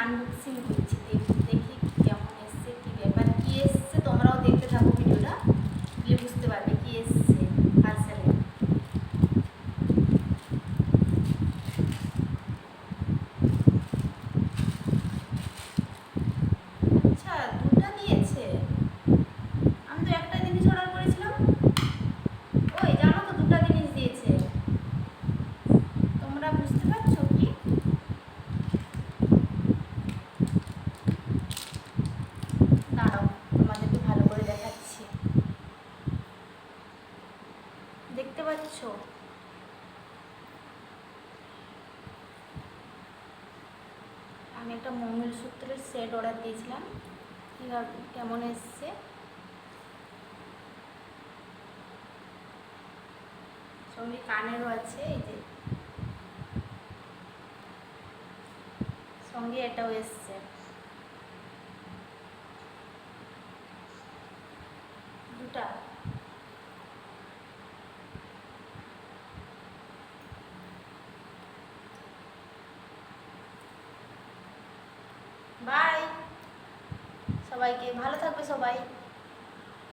Unboxing করছি, দেখি কেমন এসছে, কি ব্যাপার, কি এসছে। তোমরাও দেখতে থাকো ভিডিওটা, গিয়ে বুঝতে পারবে কি এসছে পার্সেলে। আচ্ছা, দুটা দিয়েছে। আমি তো একটা জিনিস অর্ডার করেছিলাম। ওই জানো তো, দুটা জিনিস দিয়েছে। তোমরা বুঝতে পারছো কি? দাঁড়াও, তোমাদেরকে ভালো করে দেখাচ্ছি। দেখতে পাচ্ছ? আমি একটা মঙ্গলসূত্রের সেট অর্ডার দিয়েছিলাম, কেমন এসছে। সঙ্গে কানেরও আছে, এই যে সঙ্গে এটাও এসছে। দুটা। বাই সবাইকে, ভালো থাকবে সবাই।